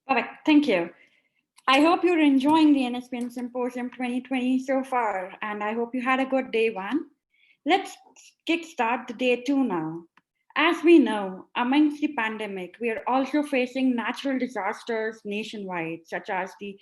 Perfect. Thank you. I hope you're enjoying the NSPN Symposium 2020 so far, and I hope you had a good day one. Let's kickstart the day two now. As we know, amongst the pandemic, we are also facing natural disasters nationwide, such as the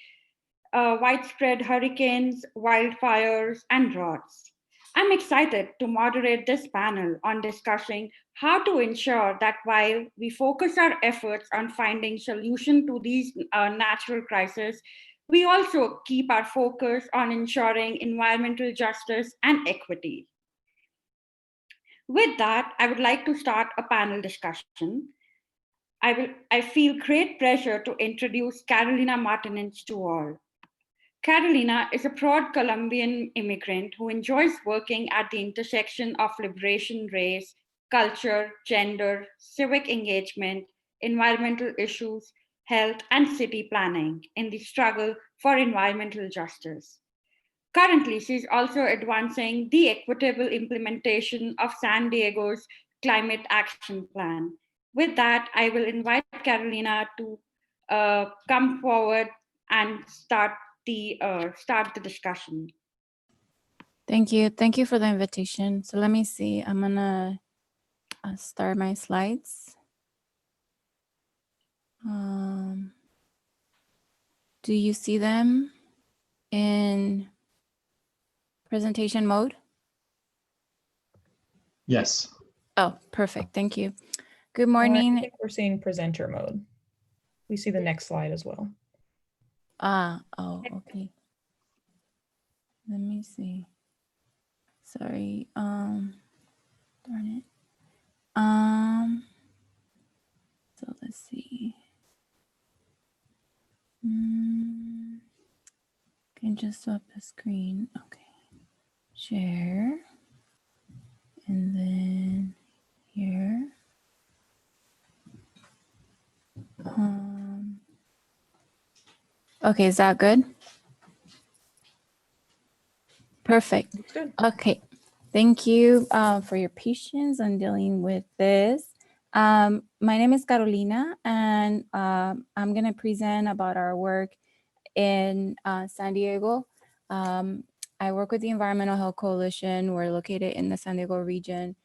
widespread hurricanes, wildfires, and droughts. I'm excited to moderate this panel on discussing how to ensure that while we focus our efforts on finding solution to these natural crises, we also keep our focus on ensuring environmental justice and equity. With that, I would like to start a panel discussion. I feel great pressure to introduce Carolina Martinez to all. Carolina is a proud Colombian immigrant who enjoys working at the intersection of liberation, race, culture, gender, civic engagement, environmental issues, health, and city planning in the struggle for environmental justice. Currently, she's also advancing the equitable implementation of San Diego's climate action plan. With that, I will invite Carolina to come forward and start the discussion. Thank you. Thank you for the invitation. So let me see. I'm gonna start my slides. Do you see them in presentation mode? Yes. Oh, perfect. Thank you. Good morning. I think we're seeing presenter mode. We see the next slide as well. Oh, okay. Let me see. Sorry. Darn it. So let's see. Can just swap the screen. Okay. Share. And then here. Okay, is that good? Perfect. Good. Okay. Thank you for your patience on dealing with this. My name is Carolina, and I'm going to present about our work in San Diego. I work with the Environmental Health Coalition. We're located in the San Diego region,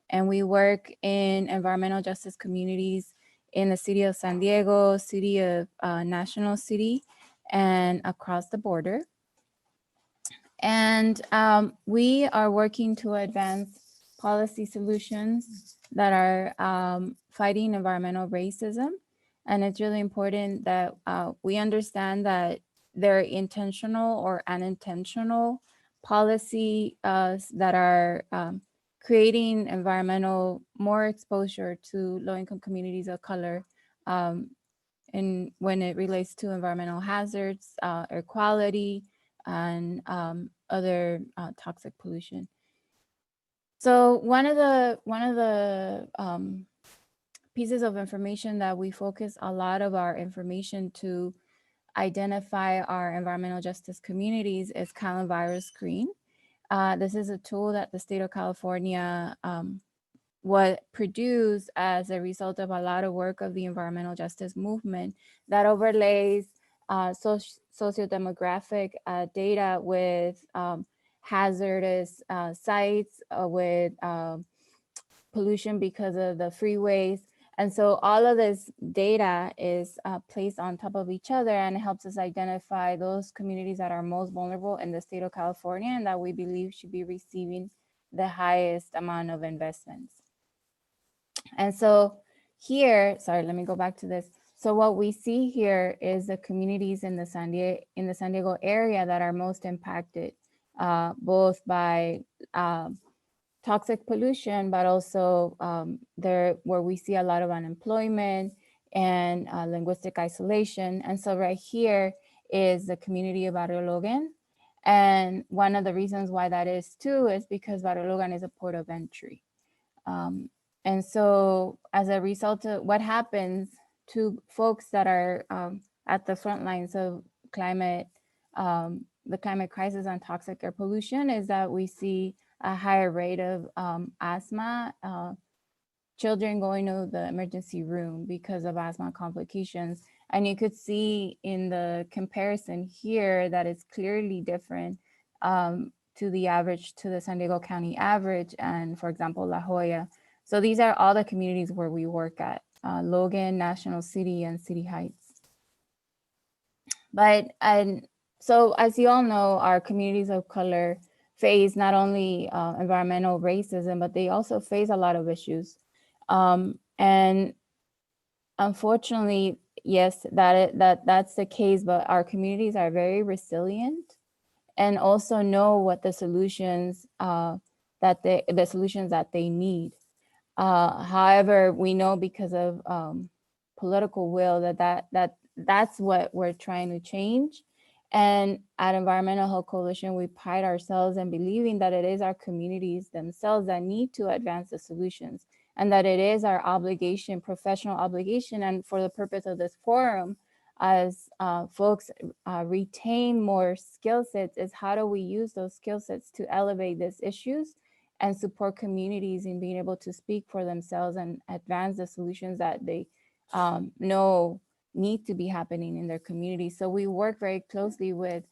and we work in environmental justice communities in the city of San Diego, city of National City, and across the border. And we are working to advance policy solutions that are fighting environmental racism. And it's really important that we understand that there are intentional or unintentional policy that are creating environmental more exposure to low-income communities of color and when it relates to environmental hazards, air quality, and other toxic pollution. So one of the pieces of information that we focus a lot of our information to identify our environmental justice communities is coronavirus screen. This is a tool that the state of California produced as a result of a lot of work of the environmental justice movement that overlays sociodemographic data with hazardous sites, with pollution because of the freeways. And so all of this data is placed on top of each other, and it helps us identify those communities that are most vulnerable in the state of California and that we believe should be receiving the highest amount of investments. And so here, sorry, let me go back to this. So what we see here is the communities in the San Diego area that are most impacted, both by toxic pollution, but also where we see a lot of unemployment and linguistic isolation. And so right here is the community of Barrio Logan. And one of the reasons why that is too is because Barrio Logan is a port of entry. And so as a result of what happens to folks that are at the front lines of the climate crisis and toxic air pollution is that we see a higher rate of asthma, children going to the emergency room because of asthma complications. And you could see in the comparison here that it's clearly different to the average, to the San Diego County average, and for example, La Jolla. So these are all the communities where we work at, Logan, National City, and City Heights. And so as you all know, our communities of color face not only environmental racism, but they also face a lot of issues. And unfortunately, yes, that's the case, but our communities are very resilient and also know what the solutions that they need. However, we know because of political will that's what we're trying to change. And at Environmental Health Coalition, we pride ourselves in believing that it is our communities themselves that need to advance the solutions, and that it is our obligation, professional obligation, and for the purpose of this forum, as folks retain more skill sets, is how do we use those skill sets to elevate these issues and support communities in being able to speak for themselves and advance the solutions that they know need to be happening in their community. So we work very closely with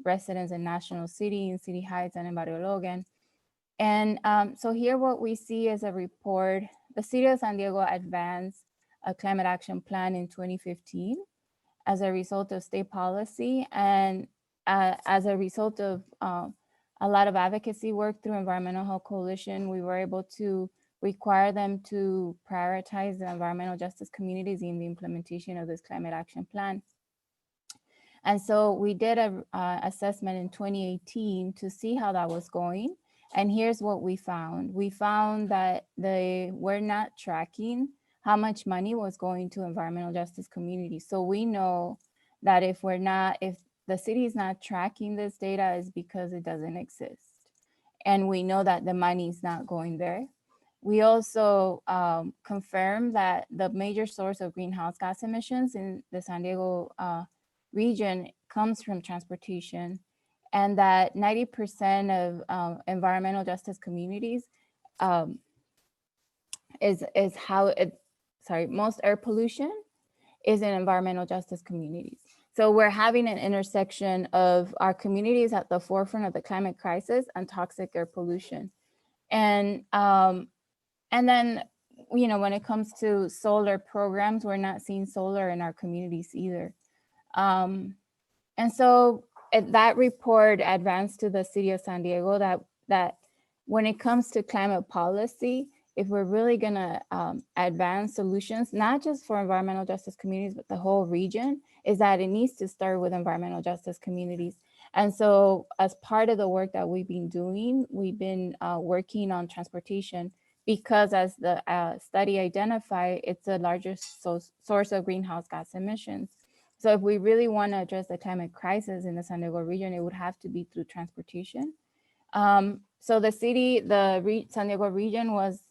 residents in National City, in City Heights, and in Barrio Logan. And so here what we see is a report. The City of San Diego advanced a climate action plan in 2015 as a result of state policy, and as a result of a lot of advocacy work through Environmental Health Coalition, we were able to require them to prioritize the environmental justice communities in the implementation of this climate action plan. And so we did a assessment in 2018 to see how that was going. And here's what we found. We found that they were not tracking how much money was going to environmental justice communities. So we know that if the city is not tracking this data, is because it doesn't exist. And we know that the money is not going there. We also confirmed that the major source of greenhouse gas emissions in the San Diego region comes from transportation, and that 90% of environmental justice communities most air pollution is in environmental justice communities. So we're having an intersection of our communities at the forefront of the climate crisis and toxic air pollution. And then, you know, when it comes to solar programs, we're not seeing solar in our communities either. And so that report advanced to the City of San Diego that when it comes to climate policy, if we're really gonna advance solutions, not just for environmental justice communities, but the whole region, is that it needs to start with environmental justice communities. And so as part of the work that we've been doing, we've been working on transportation, because as the study identified, it's the largest source of greenhouse gas emissions. So if we really want to address the climate crisis in the San Diego region, it would have to be through transportation. So the San Diego region was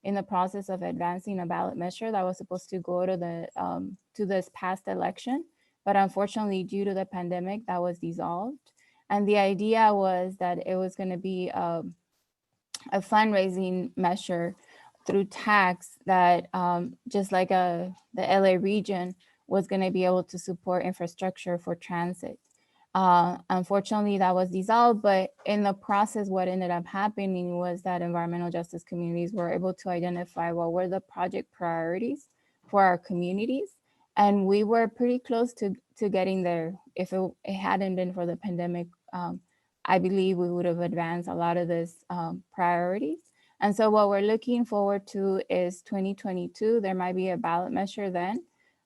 in the process of advancing a ballot measure that was supposed to go to this past election, but unfortunately, due to the pandemic, that was dissolved. And the idea was that it was going to be a fundraising measure through tax that, just like the LA region, was going to be able to support infrastructure for transit. Unfortunately, that was dissolved, but in the process, what ended up happening was that environmental justice communities were able to identify what were the project priorities for our communities. And we were pretty close to getting there. If it hadn't been for the pandemic, I believe we would have advanced a lot of these priorities. And so what we're looking forward to is 2022. There might be a ballot measure then,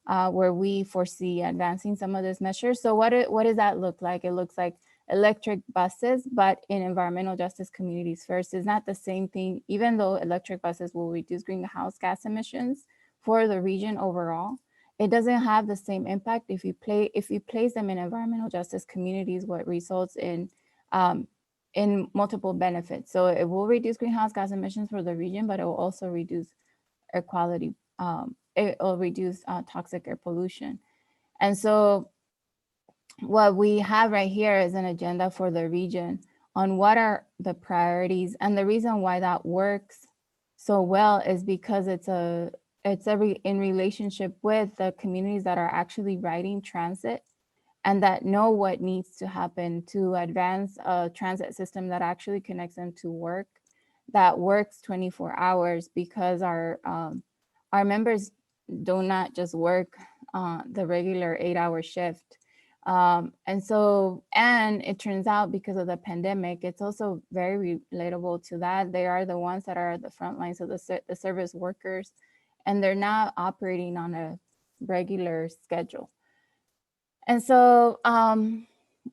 where we foresee advancing some of these measures. So what does that look like? It looks like electric buses, but in environmental justice communities first. It's not the same thing, even though electric buses will reduce greenhouse gas emissions for the region overall. It doesn't have the same impact if you place them in environmental justice communities, what results in multiple benefits. So it will reduce greenhouse gas emissions for the region, but it will also reduce air quality. It will reduce toxic air pollution. And so what we have right here is an agenda for the region on what are the priorities. And the reason why that works so well is because it's in relationship with the communities that are actually riding transit and that know what needs to happen to advance a transit system that actually connects them to work, that works 24 hours, because our members do not just work the regular 8-hour shift. And it turns out, because of the pandemic, it's also very relatable to that. They are the ones that are at the front lines of the service workers, and they're not operating on a regular schedule. And so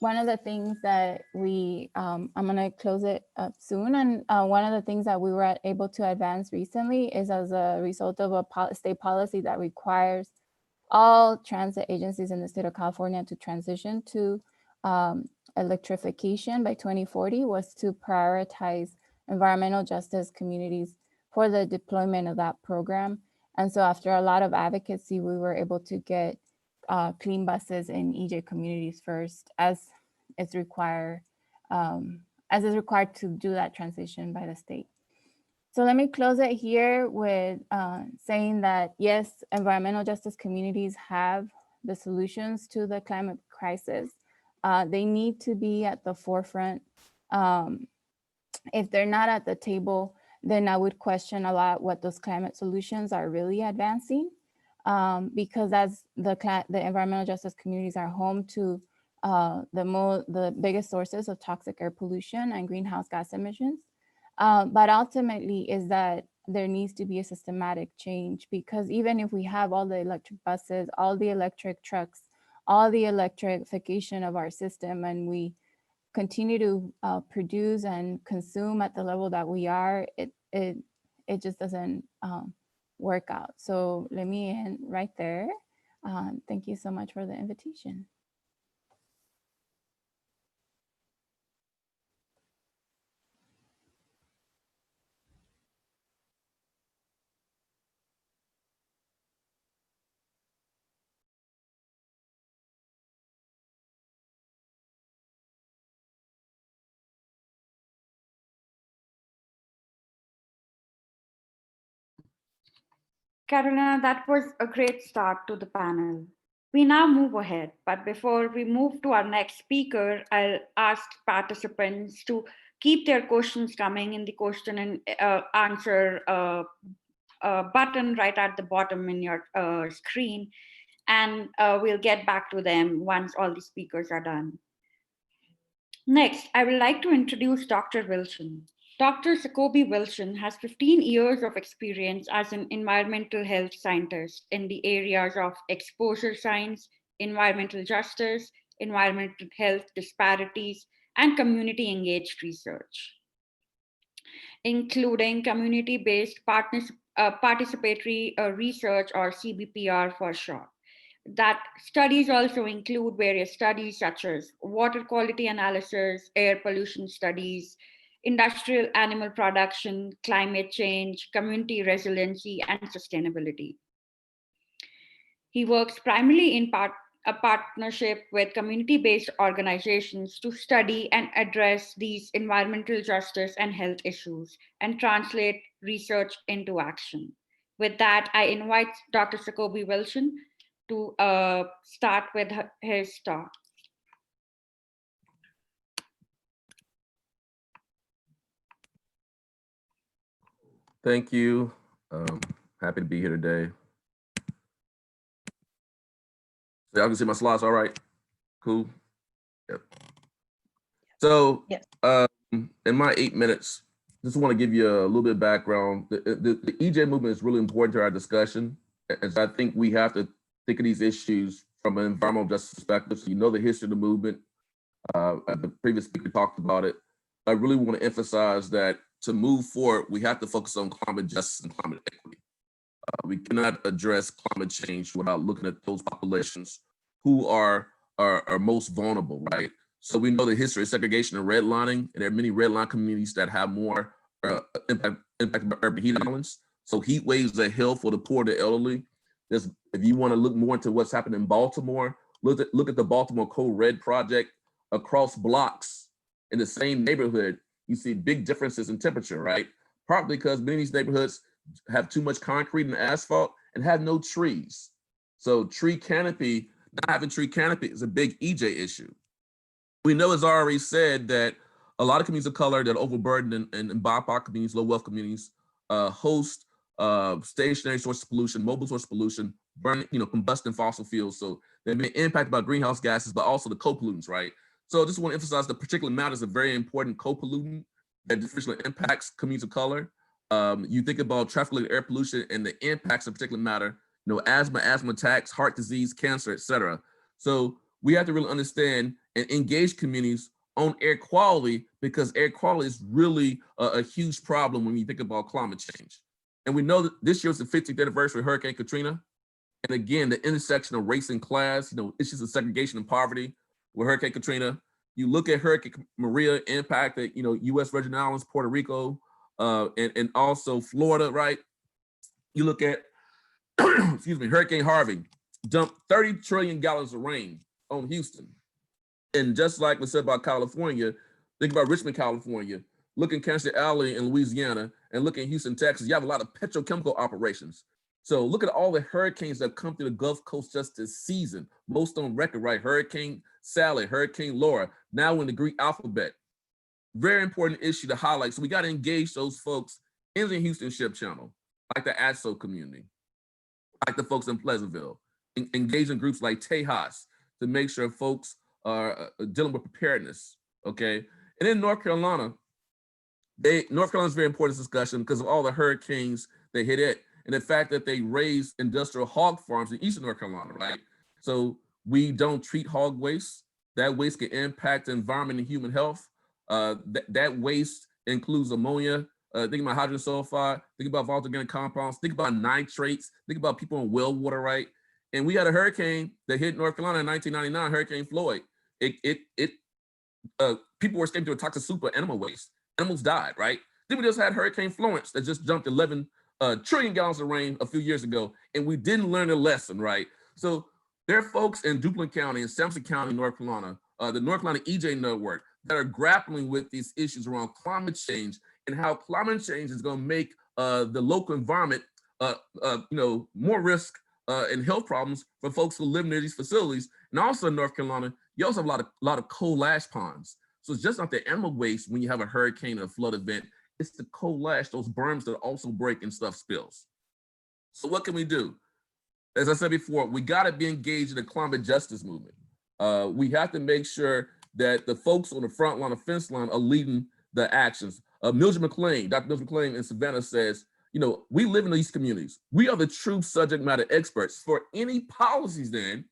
one of the things that I'm gonna close it up soon. And one of the things that we were able to advance recently is as a result of a state policy that requires all transit agencies in the state of California to transition to electrification by 2040, was to prioritize environmental justice communities for the deployment of that program. And so after a lot of advocacy, we were able to get clean buses in EJ communities first, as is required to do that transition by the state. So let me close it here with saying that, yes, environmental justice communities have the solutions to the climate crisis. They need to be at the forefront. If they're not at the table, then I would question a lot what those climate solutions are really advancing. Because as the environmental justice communities are home to the biggest sources of toxic air pollution and greenhouse gas emissions. But ultimately is that there needs to be a systematic change, because even if we have all the electric buses, all the electric trucks, all the electrification of our system, and we continue to produce and consume at the level that we are, it just doesn't work out. So let me end right there. Thank you so much for the invitation. Carolina, that was a great start to the panel. We now move ahead, but before we move to our next speaker, I'll ask participants to keep their questions coming in the question and answer button right at the bottom in your screen, and we'll get back to them once all the speakers are done. Next, I would like to introduce Dr. Wilson. Dr. Jacoby Wilson has 15 years of experience as an environmental health scientist in the areas of exposure science, environmental justice, environmental health disparities, and community engaged research, including community-based participatory research, or CBPR for short. That studies also include various studies such as water quality analysis, air pollution studies, industrial animal production, climate change, community resiliency, and sustainability. He works primarily in a partnership with community-based organizations to study and address these environmental justice and health issues and translate research into action. With that, I invite Dr. Jacoby Wilson to start with his talk. Thank you. Happy to be here today. So y'all can see my slides all right? Cool. Yep. So yes. In my 8 minutes, just want to give you a little bit of background. The EJ movement is really important to our discussion. And so I think we have to think of these issues from an environmental justice perspective. So you know the history of the movement. The previous speaker talked about it. I really want to emphasize that to move forward, we have to focus on climate justice and climate equity. We cannot address climate change without looking at those populations who are most vulnerable, right? So we know the history of segregation and redlining, and there are many redline communities that have more impact by urban heat islands. So heat waves are hell for the poor, the elderly. If you want to look more into what's happened in Baltimore, look at the Baltimore Code Red project. Across blocks in the same neighborhood, you see big differences in temperature, right? partly because many of these neighborhoods have too much concrete and asphalt and have no trees. So tree canopy, not having tree canopy is a big EJ issue. We know, as already said, that a lot of communities of color that are overburdened and BIPOC communities, low wealth communities, host stationary source of pollution, mobile source of pollution, burning, combusting fossil fuels. So they've been impacted by greenhouse gases, but also the co-pollutants, right? So I just want to emphasize the particulate matter is a very important co-pollutant that differentially impacts communities of color. You think about traffic-related air pollution and the impacts of particulate matter, asthma attacks, heart disease, cancer, et cetera. So we have to really understand and engage communities on air quality, because air quality is really a huge problem when you think about climate change. And we know that this year is the 50th anniversary of Hurricane Katrina. And again, the intersection of race and class, issues of segregation and poverty with Hurricane Katrina. You look at Hurricane Maria impacted, U.S. Virgin Islands, Puerto Rico, and also Florida, right? You look at, excuse me, Hurricane Harvey dumped 30 trillion gallons of rain on Houston. And just like we said about California, think about Richmond, California, look in Kansas Alley in Louisiana, and look in Houston, Texas. You have a lot of petrochemical operations. So look at all the hurricanes that come through the Gulf Coast just this season, most on record, right? Hurricane Sally, Hurricane Laura, now in the Greek alphabet. Very important issue to highlight. So we got to engage those folks in the Houston Ship Channel, like the ASO community, like the folks in Pleasantville, engage in groups like Tejas to make sure folks are dealing with preparedness, okay? And in North Carolina, North Carolina is a very important discussion because of all the hurricanes that hit it, and the fact that they raised industrial hog farms in eastern North Carolina, right? So we don't treat hog waste. That waste can impact the environment and human health. That waste includes ammonia, think about hydrogen sulfide, think about volatile organic compounds, think about nitrates, think about people in well water, right? And we had a hurricane that hit North Carolina in 1999, Hurricane Floyd. People were escaping to a toxic soup of animal waste. Animals died, right? Then we just had Hurricane Florence that just jumped 11 trillion gallons of rain a few years ago, and we didn't learn a lesson, right? So there are folks in Duplin County and Sampson County, North Carolina, the North Carolina EJ network that are grappling with these issues around climate change and how climate change is going to make the local environment, more risk and health problems for folks who live near these facilities. And also in North Carolina, you also have a lot of coal ash ponds. So it's just not the animal waste when you have a hurricane or a flood event, it's the coal ash, those berms that also break and stuff spills. So what can we do? As I said before, we got to be engaged in the climate justice movement. We have to make sure that the folks on the front line, the fence line, are leading the actions. Mildred McLean, Dr. Mildred McLean in Savannah says, we live in these communities. We are the true subject matter experts. For any policies then,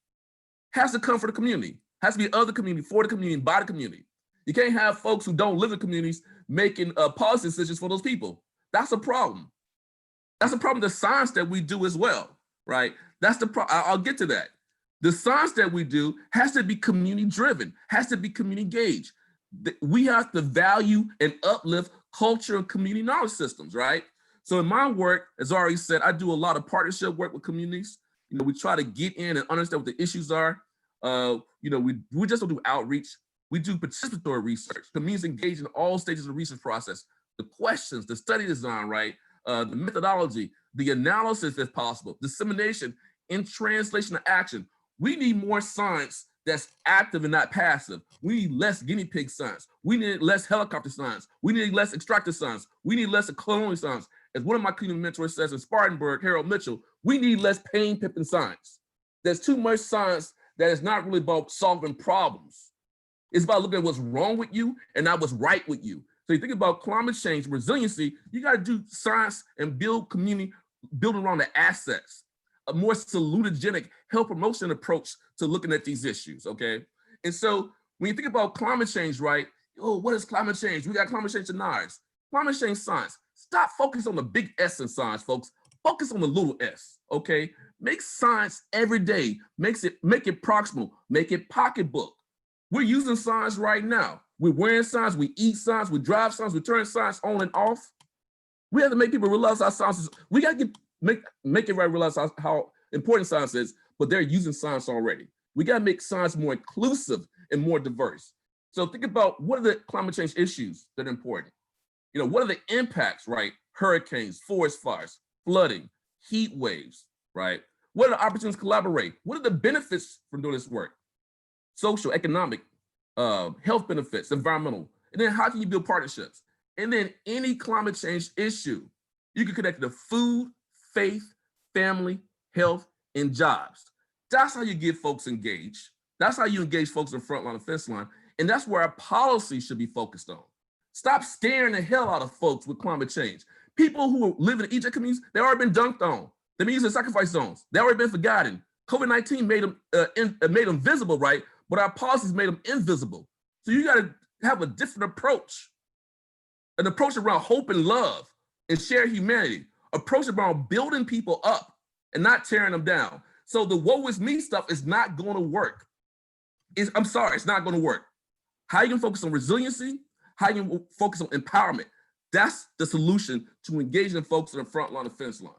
has to come from the community, has to be of the community, for the community, by the community. You can't have folks who don't live in communities making policy decisions for those people. That's a problem. That's a problem, the science that we do as well, right? That's the problem. I'll get to that. The science that we do has to be community driven, has to be community engaged. We have to value and uplift culture and community knowledge systems, right? So in my work, as I already said, I do a lot of partnership work with communities. We try to get in and understand what the issues are. We just don't do outreach. We do participatory research. Communities engage in all stages of the research process, the questions, the study design, right? The methodology, the analysis if possible, dissemination, and translation to action. We need more science that's active and not passive. We need less guinea pig science. We need less helicopter science. We need less extractive science. We need less colonial science. As one of my community mentors says in Spartanburg, Harold Mitchell, we need less pain pippin science. There's too much science that is not really about solving problems. It's about looking at what's wrong with you and not what's right with you. So you think about climate change, resiliency, you got to do science and build community, build around the assets, a more salutogenic health promotion approach to looking at these issues, okay? And so when you think about climate change, right? Oh, what is climate change? We got climate change deniers. Climate change science. Stop focusing on the big S in science, folks. Focus on the little s, okay? Make science every day. Make it proximal, make it pocketbook. We're using science right now. We're wearing science, we eat science, we drive science, we turn science on and off. We have to make people realize how science is. We got to make everybody realize how important science is, but they're using science already. We got to make science more inclusive and more diverse. So think about what are the climate change issues that are important? What are the impacts, right, hurricanes, forest fires, flooding, heat waves, right? What are the opportunities to collaborate? What are the benefits from doing this work? Social, economic, health benefits, environmental. And then how can you build partnerships? And then any climate change issue, you can connect it to food, faith, family, health, and jobs. That's how you get folks engaged. That's how you engage folks in the front line and fence line. And that's where our policy should be focused on. Stop scaring the hell out of folks with climate change. People who live in the EJ communities, they already been dunked on. They've been used as sacrifice zones. They already been forgotten. COVID-19 made them visible, right? But our policies made them invisible. So you got to have a different approach, an approach around hope and love and shared humanity, approach around building people up and not tearing them down. So the woe is me stuff is not going to work. I'm sorry, it's not going to work. How you can focus on resiliency, how you can focus on empowerment. That's the solution to engaging folks in the front line and fence line.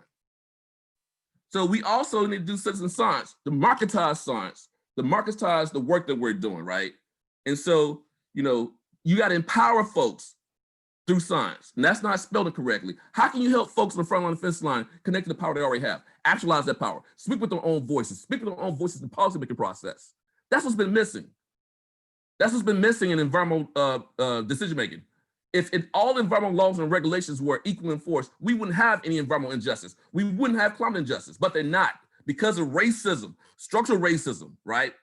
So we also need to do citizen science, democratize science, democratize the work that we're doing, right? And so, you got to empower folks through science. And that's not spelled incorrectly. How can you help folks in the front line and fence line connect to the power they already have? Actualize that power. Speak with their own voices. Speak with their own voices in the policymaking process. That's what's been missing. That's what's been missing in environmental decision-making. If all environmental laws and regulations were equally enforced, we wouldn't have any environmental injustice. We wouldn't have climate injustice, but they're not because of racism, structural racism, right?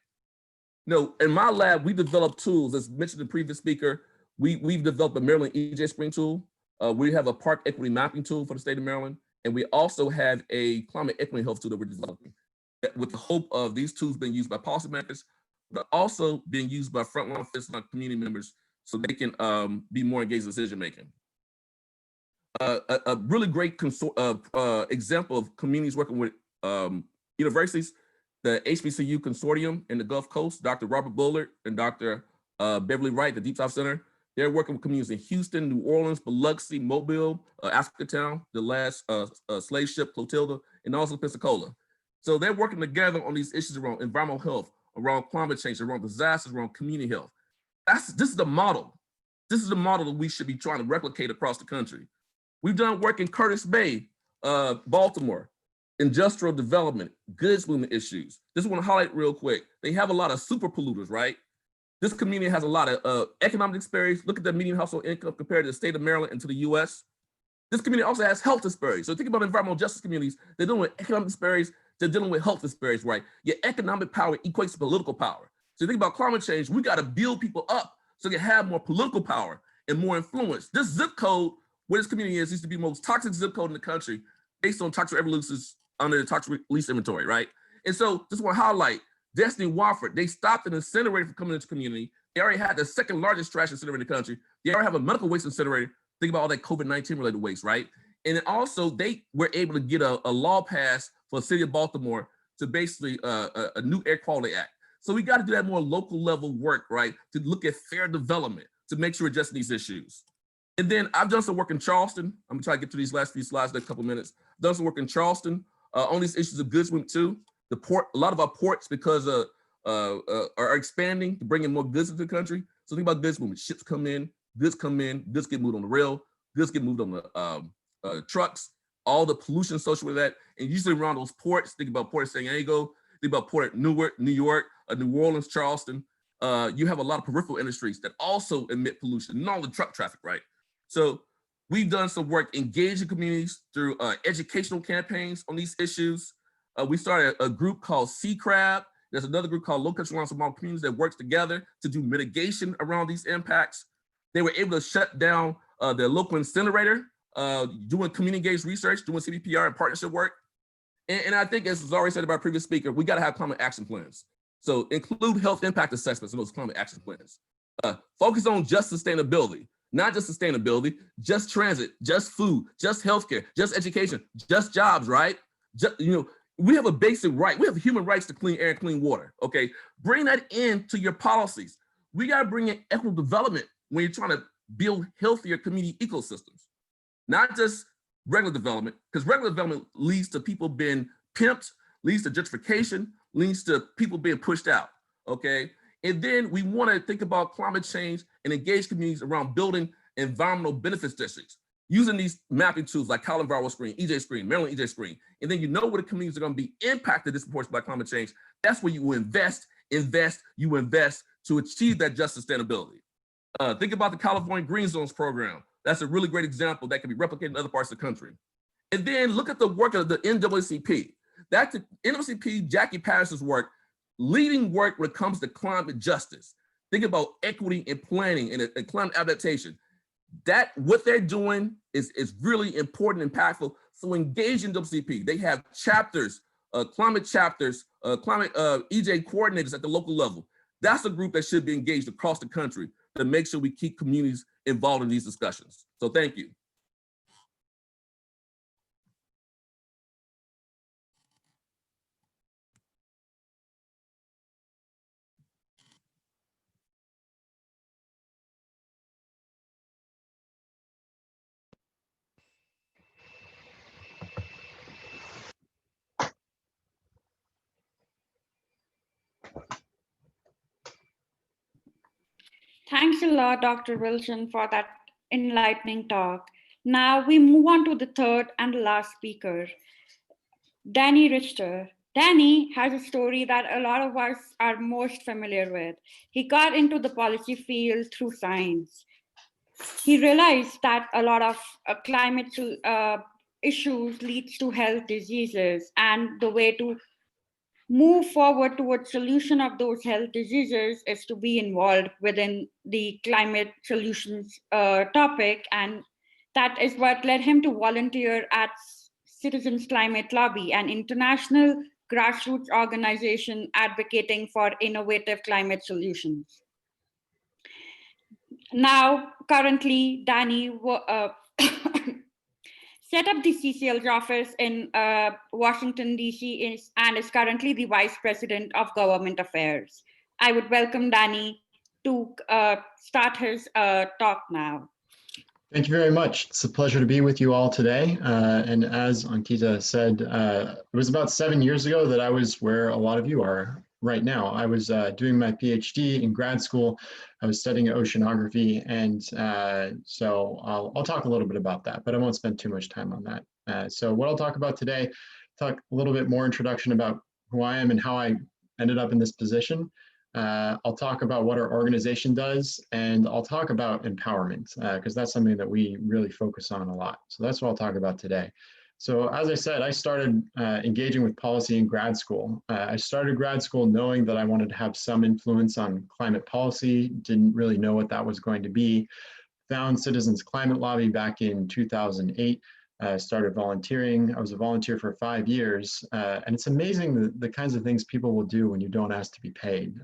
In my lab, we developed tools, as mentioned in the previous speaker. We've developed a Maryland EJ Spring tool. We have a park equity mapping tool for the state of Maryland. And we also have a climate equity health tool that we're developing with the hope of these tools being used by policymakers, but also being used by frontline frontline community members so they can be more engaged in decision-making. A really great example of communities working with universities, the HBCU Consortium in the Gulf Coast, Dr. Robert Bullard and Dr. Beverly Wright, the Deep South Center, they're working with communities in Houston, New Orleans, Biloxi, Mobile, Africatown, the last slave ship, Clotilda, and also Pensacola. So they're working together on these issues around environmental health, around climate change, around disasters, around community health. This is the model. This is the model that we should be trying to replicate across the country. We've done work in Curtis Bay, Baltimore, industrial development, goods movement issues. Just want to highlight real quick. They have a lot of super polluters, right? This community has a lot of economic disparities. Look at the median household income compared to the state of Maryland and to the US. This community also has health disparities. So think about environmental justice communities. They're dealing with economic disparities. They're dealing with health disparities, right? Your economic power equates to political power. So think about climate change. We got to build people up so they can have more political power and more influence. This zip code, where this community is, used to be the most toxic zip code in the country based on toxic releases under the toxic release inventory, right? And so just want to highlight Destiny Wofford. They stopped an incinerator from coming into the community. They already had the second largest trash incinerator in the country. They already have a medical waste incinerator. Think about all that COVID-19 related waste, right? And then also they were able to get a law passed for the city of Baltimore to basically a new air quality act. So we got to do that more local level work, right? To look at fair development, to make sure we're addressing these issues. And then I've done some work in Charleston. I'm gonna try to get to these last few slides in a couple minutes. I've done some work in Charleston on these issues of goods movement too. The port, a lot of our ports, because are expanding to bring in more goods into the country. So think about goods movement. Ships come in, goods get moved on the rail, goods get moved on the trucks, all the pollution associated with that. And usually around those ports, think about Port of San Diego, think about Port of Newark, New York, New Orleans, Charleston. You have a lot of peripheral industries that also emit pollution, not all the truck traffic, right? So we've done some work engaging communities through educational campaigns on these issues. We started a group called Sea Crab. There's another group called Low Country Small Communities that works together to do mitigation around these impacts. They were able to shut down their local incinerator, doing community-engaged research, doing CBPR and partnership work. And I think, as was already said by a previous speaker, we got to have climate action plans. So include health impact assessments in those climate action plans. Focus on just sustainability, not just sustainability, just transit, just food, just healthcare, just education, just jobs, right? Just, we have a basic right. We have human rights to clean air and clean water, okay? Bring that into your policies. We gotta bring in equitable development when you're trying to build healthier community ecosystems, not just regular development, because regular development leads to people being pimped, leads to gentrification, leads to people being pushed out, okay? And then we wanna think about climate change and engage communities around building environmental benefits districts. using these mapping tools like Colin Varwell screen, EJ screen, Maryland EJ screen, and then you know where the communities are going to be impacted disproportionately by climate change. That's where you invest to achieve that just sustainability. Think about the California Green Zones program. That's a really great example that can be replicated in other parts of the country. And then look at the work of the NAACP. That's the NAACP, Jackie Patterson's work, leading work when it comes to climate justice. Think about equity in planning and climate adaptation. That what they're doing is really important and impactful. So engage in NAACP. They have chapters, climate chapters, climate EJ coordinators at the local level. That's a group that should be engaged across the country to make sure we keep communities involved in these discussions. So thank you. Thanks a lot, Dr. Wilson, for that enlightening talk. Now we move on to the third and last speaker, Danny Richter. Danny has a story that a lot of us are most familiar with. He got into the policy field through science. He realized that a lot of climate issues leads to health diseases, and the way to move forward towards solution of those health diseases is to be involved within the climate solutions topic. And that is what led him to volunteer at Citizens Climate Lobby, an international grassroots organization advocating for innovative climate solutions. Now, currently, Danny set up the CCL's office in Washington, D.C. and is currently the Vice President of Government Affairs. I would welcome Danny to start his talk now. Thank you very much. It's a pleasure to be with you all today. And as Ankita said, it was about 7 years ago that I was where a lot of you are right now. I was doing my PhD in grad school. I was studying oceanography, and so I'll talk a little bit about that, but I won't spend too much time on that. So what I'll talk about today, talk a little bit more introduction about who I am and how I ended up in this position. I'll talk about what our organization does, and I'll talk about empowerment, because that's something that we really focus on a lot. So that's what I'll talk about today. So as I said, I started engaging with policy in grad school. I started grad school knowing that I wanted to have some influence on climate policy, didn't really know what that was going to be. Found Citizens Climate Lobby back in 2008. Started volunteering. I was a volunteer for 5 years, and it's amazing the kinds of things people will do when you don't ask to be paid.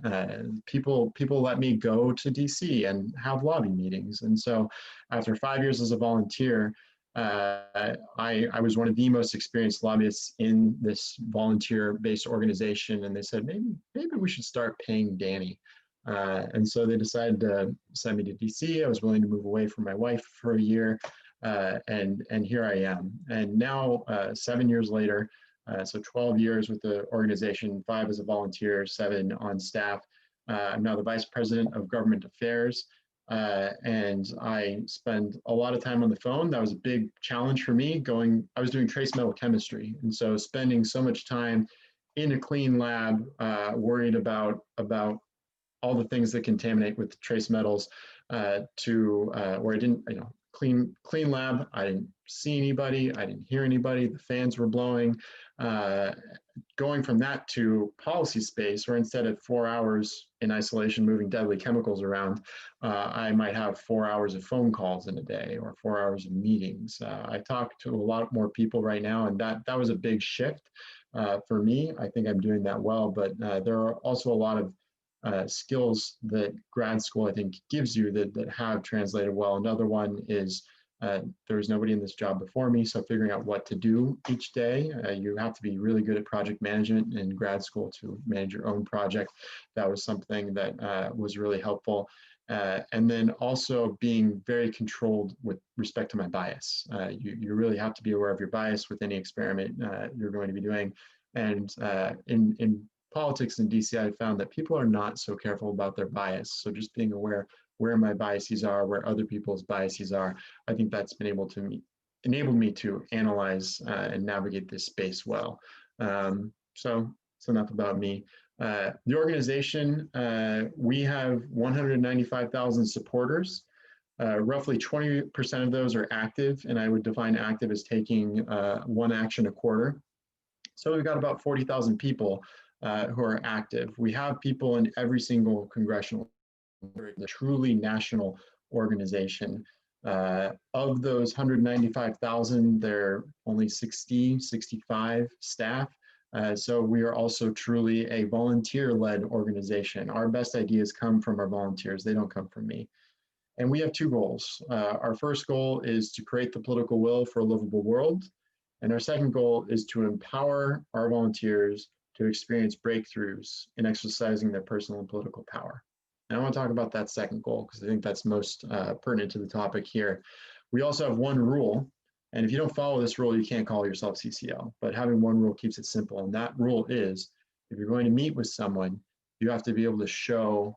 People let me go to DC and have lobby meetings, and so after 5 years as a volunteer, I was one of the most experienced lobbyists in this volunteer-based organization, and they said maybe we should start paying Danny. And so they decided to send me to DC. I was willing to move away from my wife for a year. And here I am. And now, 7 years later, so 12 years with the organization, 5 as a volunteer, 7 on staff. I'm now the Vice President of Government Affairs, and I spend a lot of time on the phone. That was a big challenge for me. I was doing trace metal chemistry, and so spending so much time in a clean lab, worried about all the things that contaminate with trace metals, where I didn't, clean lab. I didn't see anybody. I didn't hear anybody. The fans were blowing. Going from that to policy space, where instead of 4 hours in isolation moving deadly chemicals around, I might have 4 hours of phone calls in a day or 4 hours of meetings. I talk to a lot more people right now, and that was a big shift for me. I think I'm doing that well, but there are also a lot of skills that grad school, I think, gives you that have translated well. Another one is there was nobody in this job before me, so figuring out what to do each day. You have to be really good at project management in grad school to manage your own project. That was something that was really helpful. And then also being very controlled with respect to my bias. You really have to be aware of your bias with any experiment you're going to be doing. And in politics in DC, I found that people are not so careful about their bias. So just being aware where my biases are, where other people's biases are. I think that's been enabled me to analyze and navigate this space well. So enough about me. The organization, we have 195,000 supporters. Roughly 20% of those are active, and I would define active as taking one action a quarter. So we've got about 40,000 people who are active. We have people in every single congressional, the truly national organization. Of those 195,000, there are only 65 staff. So we are also truly a volunteer-led organization. Our best ideas come from our volunteers. They don't come from me. And we have two goals. Our first goal is to create the political will for a livable world. And our second goal is to empower our volunteers to experience breakthroughs in exercising their personal and political power. And I want to talk about that second goal because I think that's most pertinent to the topic here. We also have one rule, and if you don't follow this rule, you can't call yourself CCL, but having one rule keeps it simple. And that rule is, if you're going to meet with someone, you have to be able to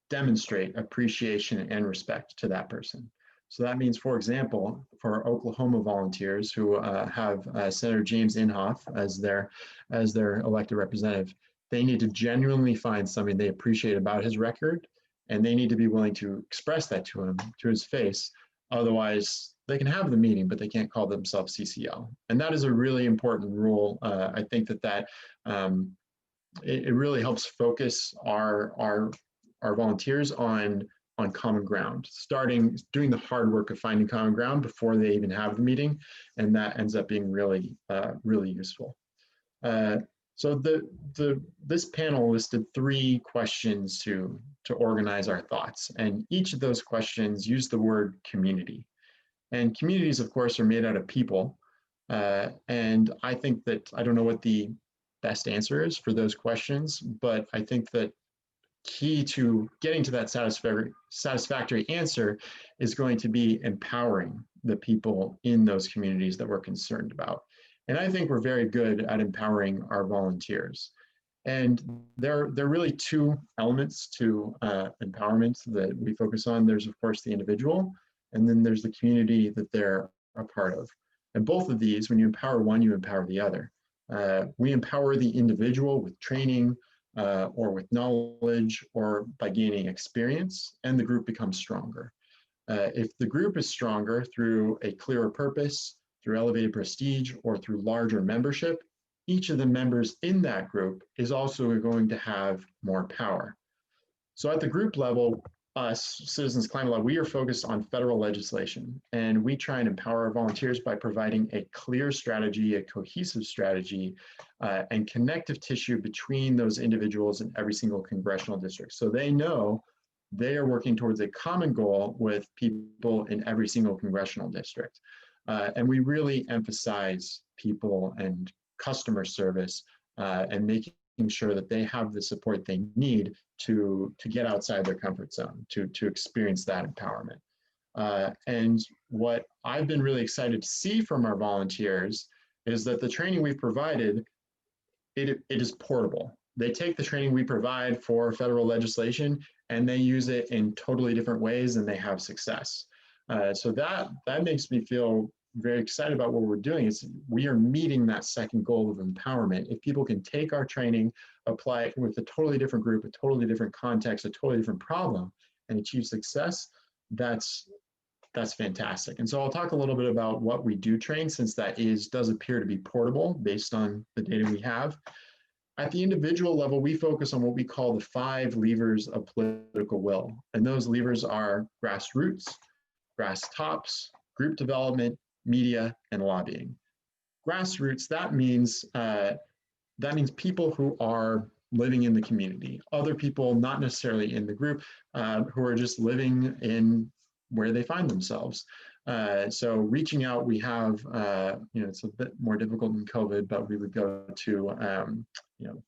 demonstrate appreciation and respect to that person. So that means, for example, for our Oklahoma volunteers who have Senator James Inhofe as their elected representative, they need to genuinely find something they appreciate about his record, and they need to be willing to express that to him, to his face. Otherwise, they can have the meeting, but they can't call themselves CCL. And that is a really important rule. I think that it really helps focus our volunteers on common ground, doing the hard work of finding common ground before they even have the meeting, and that ends up being really, really useful. So this panel listed 3 questions to organize our thoughts, and each of those questions use the word community. And communities, of course, are made out of people, and I think that I don't know what the best answer is for those questions, but I think that key to getting to that satisfactory answer is going to be empowering the people in those communities that we're concerned about. And I think we're very good at empowering our volunteers. And there are really 2 elements to empowerment that we focus on. There's, of course, the individual, and then there's the community that they're a part of. And both of these, when you empower one, you empower the other. We empower the individual with training, or with knowledge, or by gaining experience, and the group becomes stronger. If the group is stronger through a clearer purpose, through elevated prestige, or through larger membership, each of the members in that group is also going to have more power. So at the group level, us, Citizens Climate Lab, we are focused on federal legislation, and we try and empower our volunteers by providing a clear strategy, a cohesive strategy, and connective tissue between those individuals in every single congressional district. So they know they are working towards a common goal with people in every single congressional district. And we really emphasize people and customer service and making sure that they have the support they need to get outside their comfort zone, to experience that empowerment. And what I've been really excited to see from our volunteers is that the training we've provided, it is portable. They take the training we provide for federal legislation and they use it in totally different ways and they have success. So that makes me feel very excited about what we're doing. Is we are meeting that second goal of empowerment. If people can take our training, apply it with a totally different group, a totally different context, a totally different problem, and achieve success, that's fantastic. And so I'll talk a little bit about what we do train, since that does appear to be portable based on the data we have. At the individual level, we focus on what we call the 5 levers of political will. And those levers are grassroots, grass tops, group development, media, and lobbying. Grassroots, that means people who are living in the community, other people not necessarily in the group, who are just living in where they find themselves. So reaching out, we have, it's a bit more difficult than COVID, but we would go to,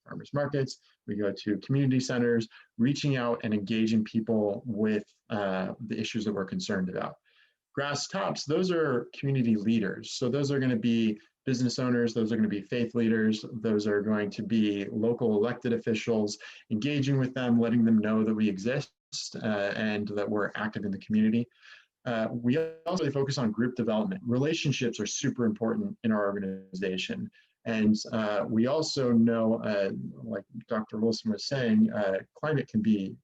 farmers markets, we go to community centers, reaching out and engaging people with the issues that we're concerned about. Grass tops, those are community leaders. So those are going to be business owners, those are going to be faith leaders, those are going to be local elected officials, engaging with them, letting them know that we exist, and that we're active in the community. We also focus on group development. Relationships are super important in our organization. And we also know, like Dr. Wilson was saying, climate can be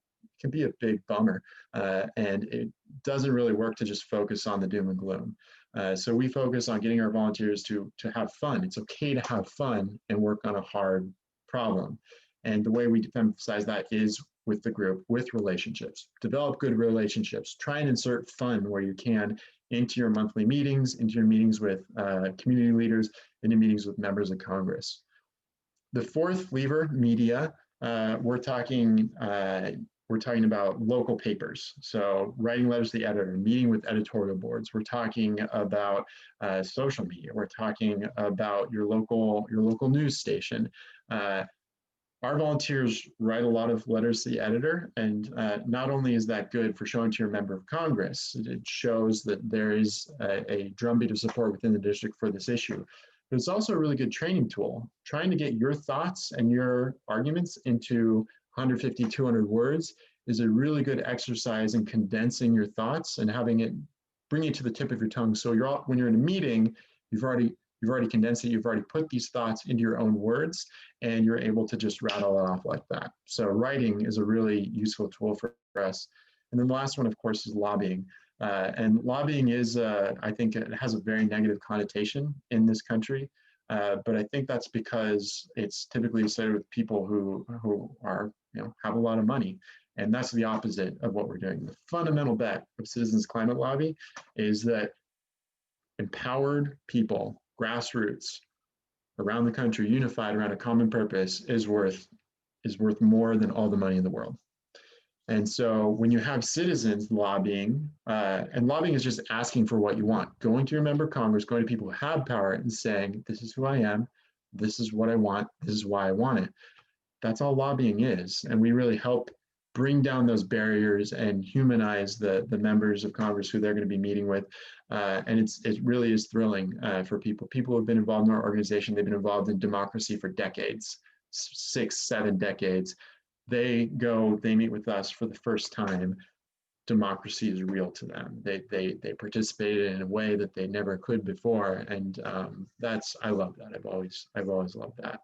a big bummer, and it doesn't really work to just focus on the doom and gloom. So we focus on getting our volunteers to have fun. It's okay to have fun and work on a hard problem. And the way we emphasize that is with the group, with relationships. Develop good relationships. Try and insert fun where you can into your monthly meetings, into your meetings with community leaders, into meetings with members of Congress. The fourth lever, media, we're talking about local papers. So writing letters to the editor, meeting with editorial boards. We're talking about social media. We're talking about your local news station. Our volunteers write a lot of letters to the editor, and not only is that good for showing to your member of Congress, it shows that there is a drumbeat of support within the district for this issue. But it's also a really good training tool. Trying to get your thoughts and your arguments into 150, 200 words is a really good exercise in condensing your thoughts and having it bring it to the tip of your tongue. So when you're in a meeting, you've already condensed it, you've already put these thoughts into your own words, and you're able to just rattle it off like that. So writing is a really useful tool for us. And then the last one, of course, is lobbying. And lobbying is, I think it has a very negative connotation in this country, but I think that's because it's typically associated with people who are, have a lot of money. And that's the opposite of what we're doing. The fundamental bet of Citizens Climate Lobby is that empowered people, grassroots, around the country, unified around a common purpose, is worth more than all the money in the world. And so when you have citizens lobbying, and lobbying is just asking for what you want, going to your member of Congress, going to people who have power and saying, this is who I am, this is what I want, this is why I want it. That's all lobbying is. And we really help bring down those barriers and humanize the members of Congress who they're going to be meeting with. And it really is thrilling for people. People who have been involved in our organization, they've been involved in democracy for decades, 6, 7 decades. They meet with us for the first time. Democracy is real to them. They participated in a way that they never could before. And I love that. I've always loved that.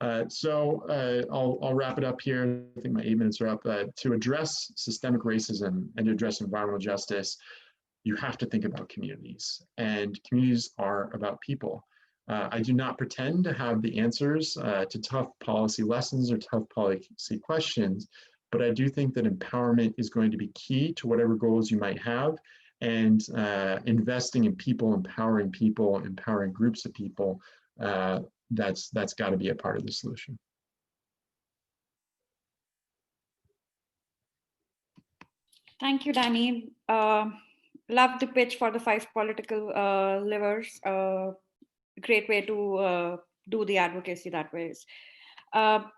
I'll wrap it up here. I think my 8 minutes are up. To address systemic racism and to address environmental justice, you have to think about communities, and communities are about people. I do not pretend to have the answers to tough policy lessons or tough policy questions, but I do think that empowerment is going to be key to whatever goals you might have, and investing in people, empowering groups of people, that's got to be a part of the solution. Thank you, Danny. Love the pitch for the 5 political levers. Great way to do the advocacy that way.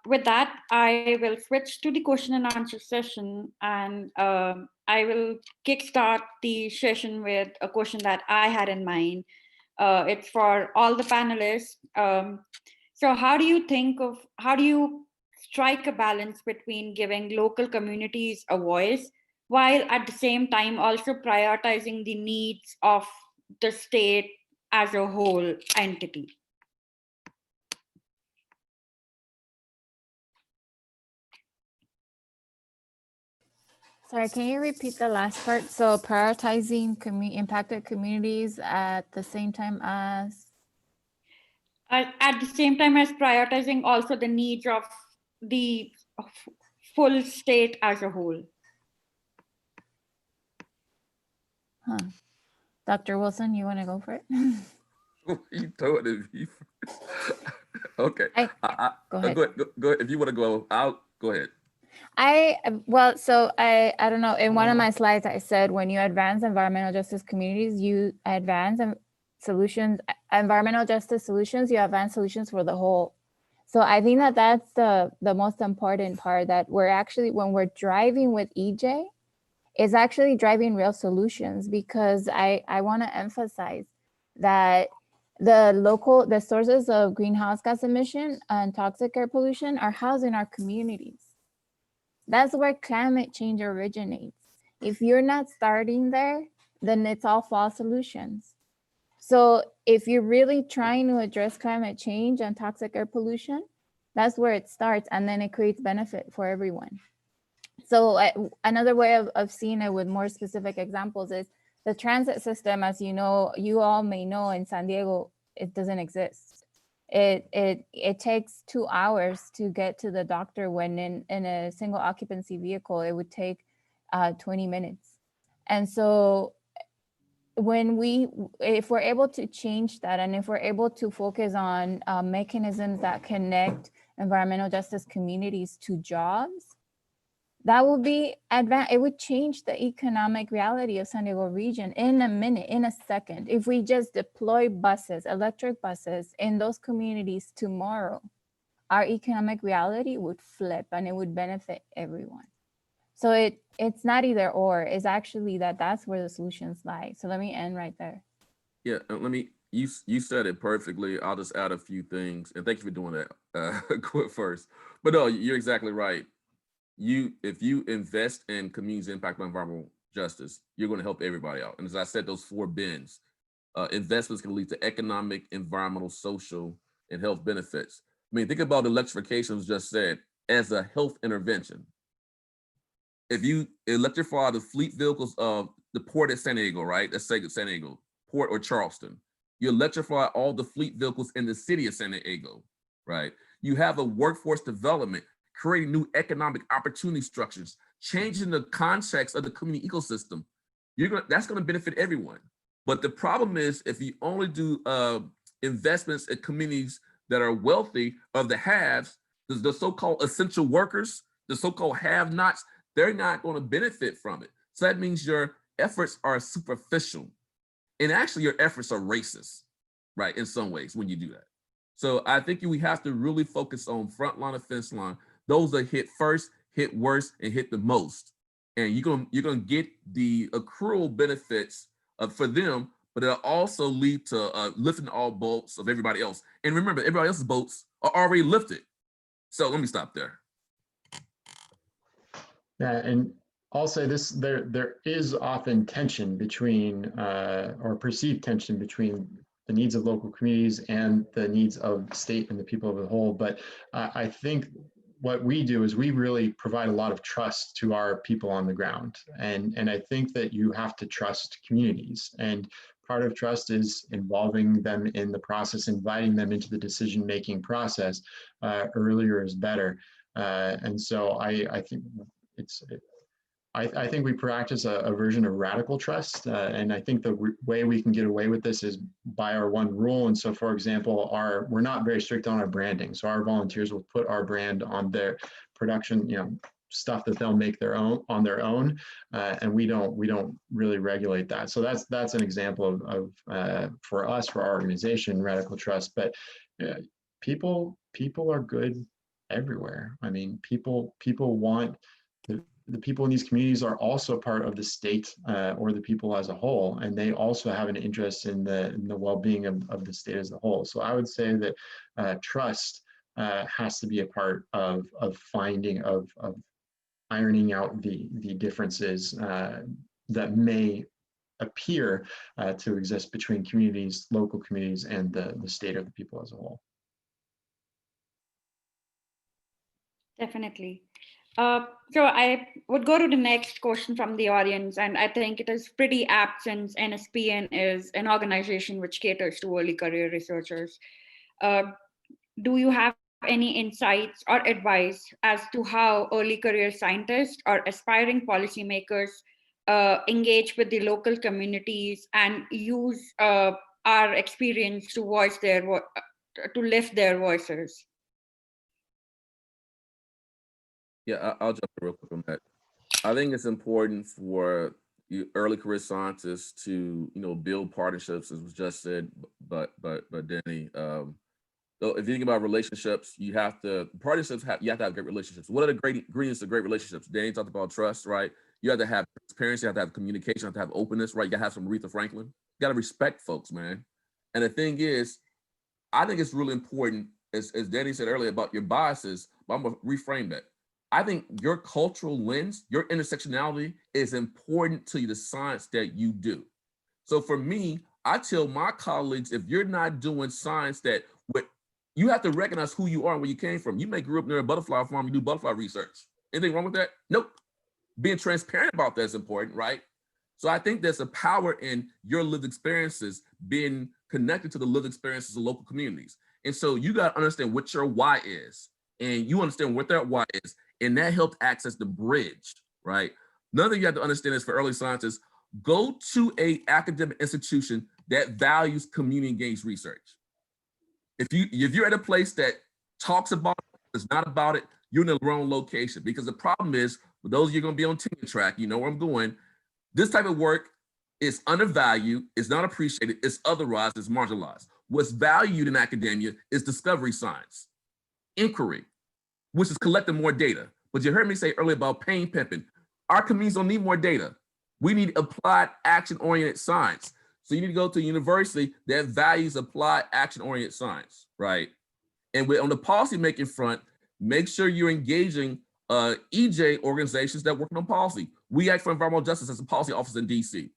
With that, I will switch to the question and answer session, and I will kickstart the session with a question that I had in mind. It's for all the panelists. So how do you strike a balance between giving local communities a voice while at the same time also prioritizing the needs of the state as a whole entity? Sorry, can you repeat the last part? So prioritizing impacted communities at the same time as? At the same time as prioritizing also the needs of the full state as a whole. Huh. Dr. Wilson, you want to go for it? You told it. Okay. Go ahead. Go ahead. If you want to go, I'll go ahead. I don't know. In one of my slides, I said when you advance environmental justice communities, you advance environmental justice solutions, you advance solutions for the whole. So I think that that's the most important part, that we're actually, when we're driving with EJ, is actually driving real solutions, because I want to emphasize that the sources of greenhouse gas emission and toxic air pollution are housed in our communities. That's where climate change originates. If you're not starting there, then it's all false solutions. So if you're really trying to address climate change and toxic air pollution, that's where it starts, and then it creates benefit for everyone. So another way of seeing it with more specific examples is the transit system, as you know, you all may know, in San Diego, it doesn't exist. It takes 2 hours to get to the doctor, when in a single occupancy vehicle, it would take 20 minutes. And so if we're able to change that, and if we're able to focus on mechanisms that connect environmental justice communities to jobs, that will be it would change the economic reality of San Diego region in a minute, in a second. If we just deploy buses, electric buses in those communities tomorrow, our economic reality would flip and it would benefit everyone. So it's not either or, it's actually that's where the solutions lie. So let me end right there. Yeah, you said it perfectly. I'll just add a few things, and thank you for doing that quick first. But no, you're exactly right. If you invest in communities impact on environmental justice, you're going to help everybody out. And as I said, those 4 bins, investments can lead to economic, environmental, social, and health benefits. I mean, think about electrification, was just said, as a health intervention. If you electrify the fleet vehicles of the port at San Diego, right? Let's say San Diego, Port or Charleston. You electrify all the fleet vehicles in the city of San Diego, right? You have a workforce development, creating new economic opportunity structures, changing the context of the community ecosystem. That's going to benefit everyone. But the problem is, if you only do investments in communities that are wealthy, of the haves, the so-called essential workers, the so-called have-nots, they're not going to benefit from it. So that means your efforts are superficial. And actually your efforts are racist, right? In some ways when you do that. So I think we have to really focus on frontline and fence line. Those that hit first, hit worst, and hit the most. And you're gonna get the accrual benefits for them, but it'll also lead to lifting all boats of everybody else. And remember, everybody else's boats are already lifted. So let me stop there. Yeah, and I'll say this: there is often tension between, or perceived tension between, the needs of local communities and the needs of the state and the people of the whole. But I think what we do is we really provide a lot of trust to our people on the ground, and I think that you have to trust communities. And part of trust is involving them in the process, inviting them into the decision-making process. Earlier is better, and so I think I think we practice a version of radical trust, and I think the way we can get away with this is by our one rule. And so, for example, we're not very strict on our branding. So our volunteers will put our brand on their production, stuff that they'll make on their own, and we don't really regulate that. So that's an example of for us, for our organization, radical trust. But people are good everywhere. I mean, people want the people in these communities are also part of the state, or the people as a whole, and they also have an interest in the well-being of the state as a whole. So I would say that trust has to be a part of ironing out the differences that may appear to exist between communities, local communities, and the state or the people as a whole. Definitely. So I would go to the next question from the audience, and I think it is pretty apt since NSPN is an organization which caters to early career researchers. Do you have any insights or advice as to how early career scientists or aspiring policymakers engage with the local communities and use our experience to voice to lift their voices? Yeah, I'll jump in real quick on that. I think it's important for early career scientists to, build partnerships, as was just said, but Danny. So if you think about relationships, you have to have great relationships. What are the great ingredients of great relationships? Danny talked about trust, right? You have to have transparency, you have to have communication, you have to have openness, right? You gotta have some Aretha Franklin. You gotta respect folks, man. And the thing is, I think it's really important, as Danny said earlier about your biases, but I'm gonna reframe that. I think your cultural lens, your intersectionality is important to the science that you do. So for me, I tell my colleagues, if you're not doing science that you have to recognize who you are and where you came from. You may grew up near a butterfly farm, you do butterfly research. Anything wrong with that? Nope. Being transparent about that is important, right? So I think there's a power in your lived experiences being connected to the lived experiences of local communities. And so you got to understand what your why is, and you understand what that why is, and that helps access the bridge, right? Another thing you have to understand is for early scientists, go to a academic institution that values community engaged research. If you're at a place that talks about it, is not about it, you're in the wrong location. Because the problem is, for those of you going to be on tenure track, you know where I'm going. This type of work is undervalued, is not appreciated, it's otherized, it's marginalized. What's valued in academia is discovery science, inquiry, which is collecting more data. But you heard me say earlier about pain pimping. Our communities don't need more data. We need applied action-oriented science. So you need to go to a university that values applied action-oriented science, right? And on the policy-making front, make sure you're engaging EJ organizations that work on policy. We Act for Environmental Justice as a policy office in DC.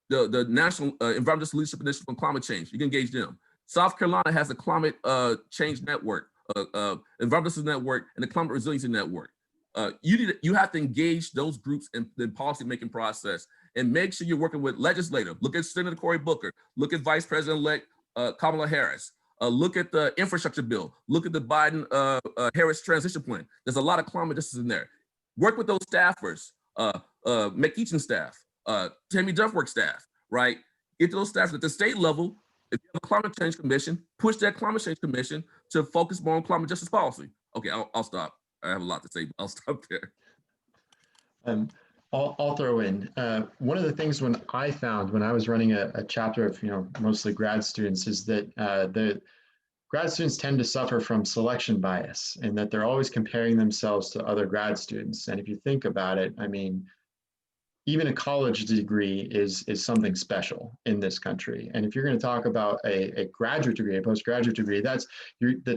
The National Environmental Justice Leadership Initiative on Climate Change, you can engage them. South Carolina has a Climate Change Network, Environmental Justice Network, and the Climate Resiliency Network. You have to engage those groups in the policy-making process and make sure you're working with legislators. Look at Senator Cory Booker, look at Vice President-elect Kamala Harris, look at the infrastructure bill, look at the Biden-Harris transition plan. There's a lot of climate justice in there. Work with those staffers, McEachin staff, Tammy Duffwork staff, right? Get those staffs at the state level. If you have a climate change commission, push that climate change commission to focus more on climate justice policy. Okay, I'll stop. I have a lot to say, but I'll stop there. I'll throw in one of the things when I found when I was running a chapter of mostly grad students is that the grad students tend to suffer from selection bias and that they're always comparing themselves to other grad students. And if you think about it, I mean, even a college degree is something special in this country. And if you're going to talk about a graduate degree, a postgraduate degree, that's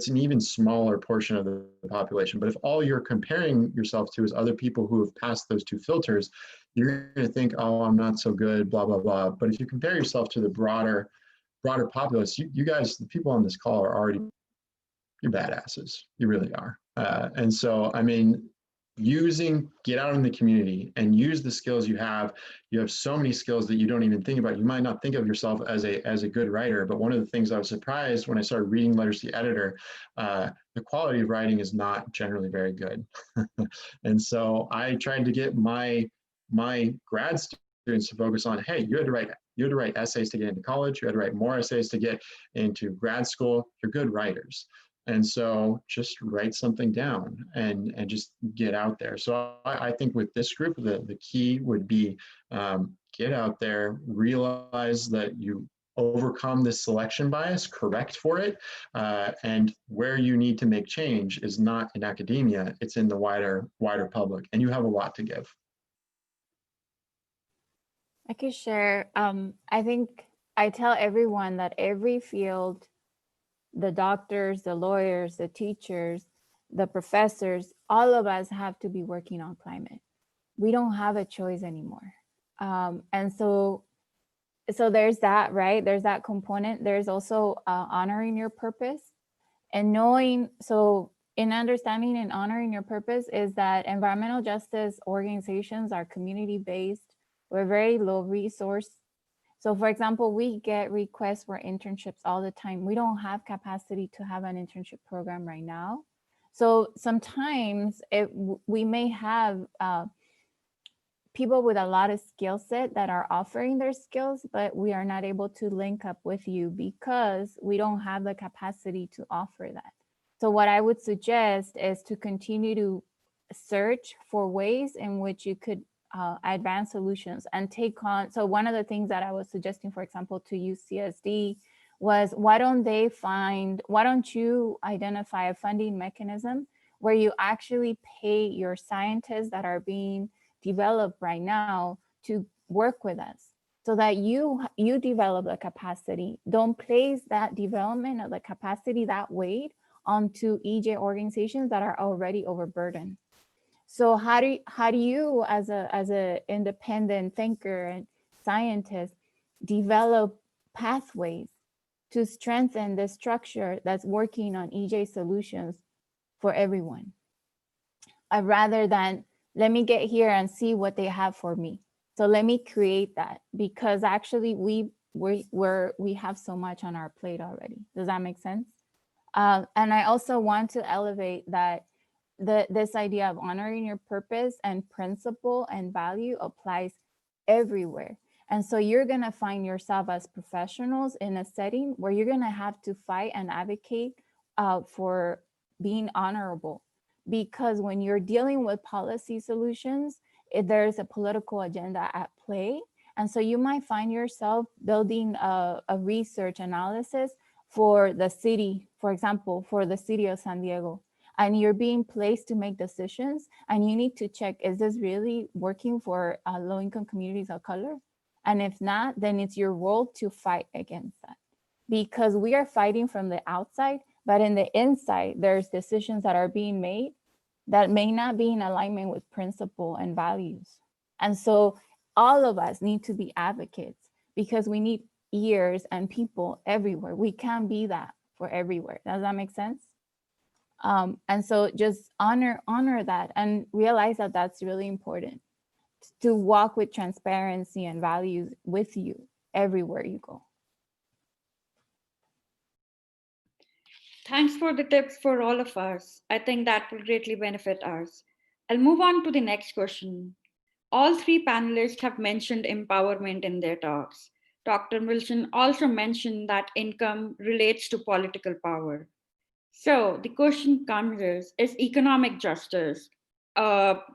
an even smaller portion of the population. But if all you're comparing yourself to is other people who have passed those two filters, you're going to think, oh, I'm not so good, blah, blah, blah. But if you compare yourself to the broader populace, you guys, the people on this call are already, you're badasses. You really are. And so, I mean, get out in the community and use the skills you have. You have so many skills that you don't even think about. You might not think of yourself as a good writer, but one of the things I was surprised when I started reading letters to the editor, the quality of writing is not generally very good. And so I tried to get my grad students to focus on, hey, you had to write essays to get into college, you had to write more essays to get into grad school. You're good writers. And so just write something down and just get out there. So I think with this group, the key would be get out there, realize that you overcome this selection bias, correct for it, and where you need to make change is not in academia, it's in the wider public, and you have a lot to give. I could share. I think I tell everyone that every field, the doctors, the lawyers, the teachers, the professors, all of us have to be working on climate. We don't have a choice anymore. And so there's that, right? There's that component. There's also honoring your purpose and knowing. So in understanding and honoring your purpose is that environmental justice organizations are community-based. We're very low resource. So for example, we get requests for internships all the time. We don't have capacity to have an internship program right now. So sometimes we may have people with a lot of skill set that are offering their skills, but we are not able to link up with you because we don't have the capacity to offer that. So what I would suggest is to continue to search for ways in which you could advance solutions and take on. So one of the things that I was suggesting, for example, to UCSD was why don't you identify a funding mechanism where you actually pay your scientists that are being developed right now to work with us so that you develop the capacity. Don't place that development of the capacity, that weight onto EJ organizations that are already overburdened. So how do you as a independent thinker and scientist develop pathways to strengthen the structure that's working on EJ solutions for everyone, rather than let me get here and see what they have for me. So let me create that, because actually we have so much on our plate already. Does that make sense? And I also want to elevate that this idea of honoring your purpose and principle and value applies everywhere. And so you're going to find yourself as professionals in a setting where you're going to have to fight and advocate for being honorable. Because when you're dealing with policy solutions, there's a political agenda at play. And so you might find yourself building a research analysis for the city, for example, for the city of San Diego. And you're being placed to make decisions, and you need to check, is this really working for low-income communities of color? And if not, then it's your role to fight against that. Because we are fighting from the outside, but in the inside, there's decisions that are being made that may not be in alignment with principle and values. And so all of us need to be advocates, because we need ears and people everywhere. We can't be that for everywhere. Does that make sense? And so just honor that and realize that that's really important, to walk with transparency and values with you everywhere you go. Thanks for the tips for all of us. I think that will greatly benefit us. I'll move on to the next question. All three panelists have mentioned empowerment in their talks. Dr. Wilson also mentioned that income relates to political power. So the question comes is economic justice,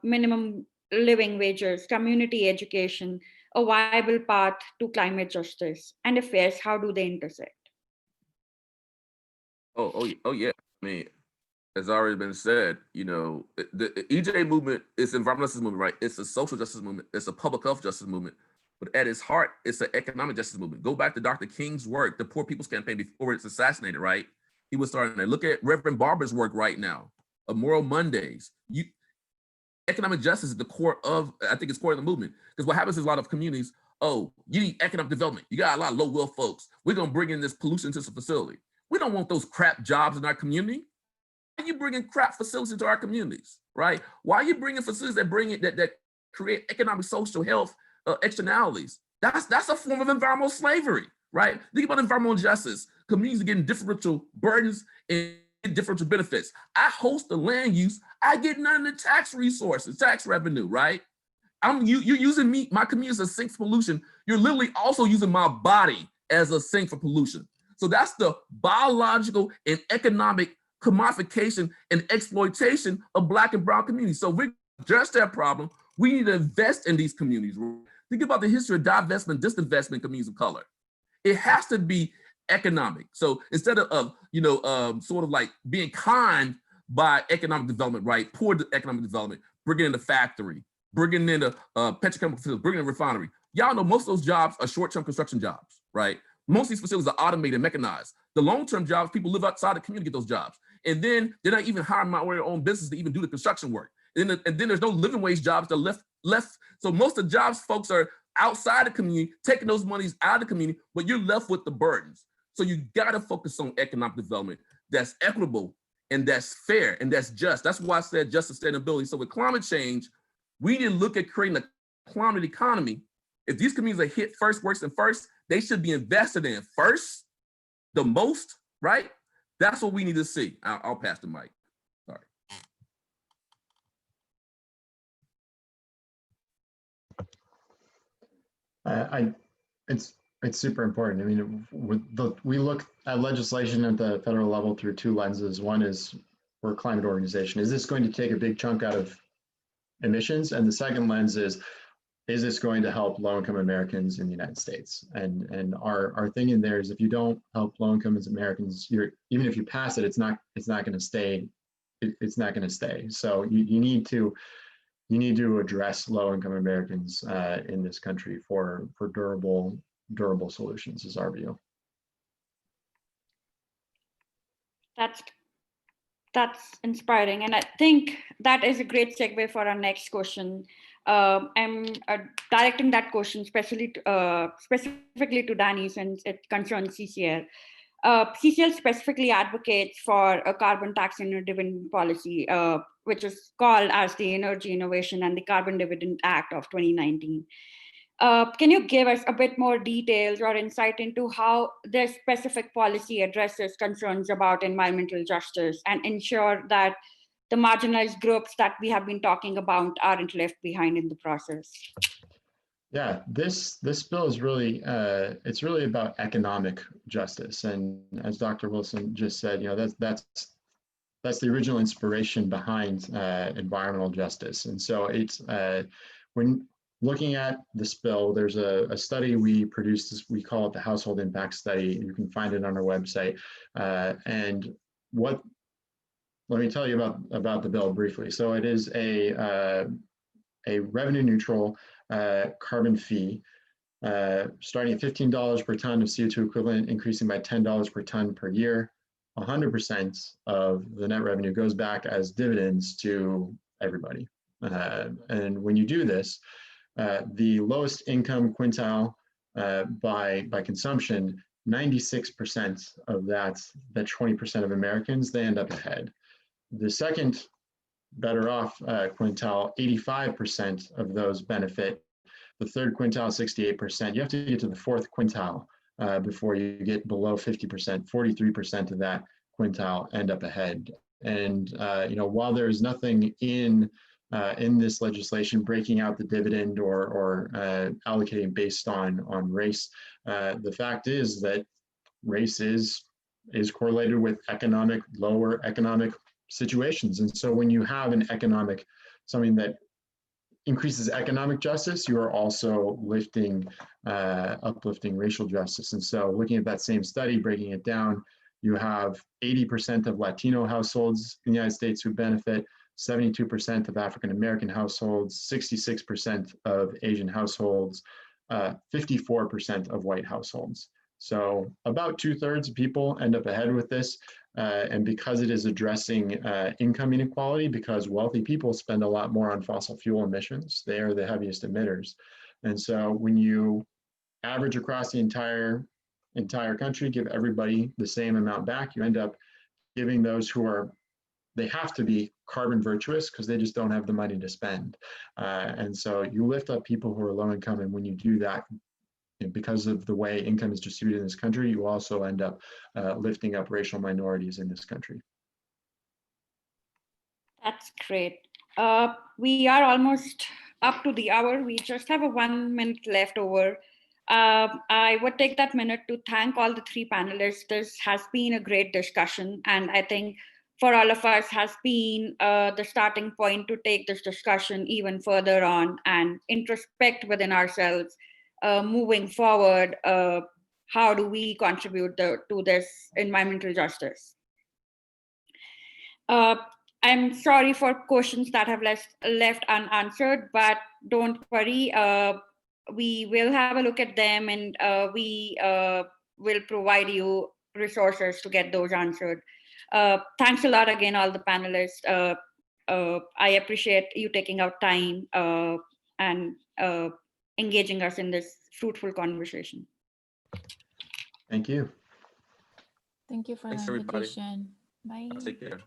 minimum living wages, community education, a viable path to climate justice? And if yes, how do they intersect? Oh yeah. I mean, as already been said, the EJ movement is an environmental justice movement, right? It's a social justice movement. It's a public health justice movement. But at its heart, it's an economic justice movement. Go back to Dr. King's work, the Poor People's Campaign, before it's assassinated, right? He was starting to look at Reverend Barber's work right now, of Moral Mondays. Economic justice is the core of, I think it's core of the movement. Because what happens is a lot of communities, oh, you need economic development. You got a lot of low wealth folks. We're gonna bring in this pollution to the facility. We don't want those crap jobs in our community. Why are you bringing crap facilities into our communities, right? Why are you bringing facilities that create economic, social, health externalities? That's a form of environmental slavery, right? Think about environmental justice. Communities are getting differential burdens and differential benefits. I host the land use. I get none of the tax resources, tax revenue, right? You're using my community as a sink for pollution. You're literally also using my body as a sink for pollution. So that's the biological and economic commodification and exploitation of Black and brown communities. So we address that problem. We need to invest in these communities. Think about the history of divestment, disinvestment communities of color. It has to be economic. So instead of sort of like being kind by economic development, right? Poor economic development, bringing in the factory, bringing in the petrochemical facility, bringing in the refinery. Y'all know most of those jobs are short-term construction jobs, right? Most of these facilities are automated, mechanized. The long-term jobs, people live outside the community to get those jobs. And then they're not even hiring their own business to even do the construction work. And then there's no living wage jobs that are left. So most of the jobs folks are outside the community, taking those monies out of the community, but you're left with the burdens. So you gotta focus on economic development that's equitable and that's fair and that's just. That's why I said just sustainability. So with climate change, we need to look at creating a climate economy. If these communities are hit first, worse than first, they should be invested in first, the most, right? That's what we need to see. I'll pass the mic. Sorry. It's super important. I mean, we look at legislation at the federal level through two lenses. One is we're a climate organization. Is this going to take a big chunk out of emissions? And the second lens is this going to help low-income Americans in the United States? And our thing in there is, if you don't help low-income Americans, even if you pass it, it's not going to stay. It's not going to stay. So you need to address low-income Americans in this country for durable solutions, is our view. That's That's inspiring. And I think that is a great segue for our next question. I'm directing that question specifically to Danny, since it concerns CCL. CCL specifically advocates for a carbon tax and a dividend policy, which is called as the Energy Innovation and the Carbon Dividend Act of 2019. Can you give us a bit more details or insight into how this specific policy addresses concerns about environmental justice and ensure that the marginalized groups that we have been talking about aren't left behind in the process? Yeah, this bill is really it's really about economic justice, and as Dr. Wilson just said, that's the original inspiration behind environmental justice. And so it's when looking at this bill, there's a study we produced. We call it the Household Impact Study. You can find it on our website. And let me tell you about the bill briefly. So it is a revenue neutral carbon fee, starting at $15 per ton of CO2 equivalent, increasing by $10 per ton per year. 100% of the net revenue goes back as dividends to everybody. And when you do this, the lowest income quintile by consumption, 96% of that 20% of Americans, they end up ahead. The second better off quintile, 85% of those benefit. The third quintile, 68%. You have to get to the fourth quintile before you get below 50%. 43% of that quintile end up ahead. And while there's nothing in this legislation breaking out the dividend or allocating based on race, the fact is that race is correlated with lower economic situations. And so when you have something that increases economic justice, you are also uplifting racial justice. And so looking at that same study, breaking it down, you have 80% of Latino households in the United States who benefit, 72% of African-American households, 66% of Asian households, 54% of white households. So about 2/3 of people end up ahead with this. And because it is addressing income inequality, because wealthy people spend a lot more on fossil fuel emissions, they are the heaviest emitters. And so when you average across the entire country, give everybody the same amount back, you end up giving those they have to be carbon virtuous because they just don't have the money to spend. And so you lift up people who are low income, and when you do that, because of the way income is distributed in this country, you also end up lifting up racial minorities in this country. That's great. We are almost up to the hour. We just have 1 minute left over. I would take that minute to thank all the three panelists. This has been a great discussion, and I think for all of us has been the starting point to take this discussion even further on and introspect within ourselves. Moving forward, how do we contribute to this environmental justice? I'm sorry for questions that have left unanswered, but don't worry. We will have a look at them, and we will provide you resources to get those answered. Thanks a lot again, all the panelists. I appreciate you taking out time and engaging us in this fruitful conversation. Thank you. Thank you for Thanks, the everybody. invitation. Bye. Take care.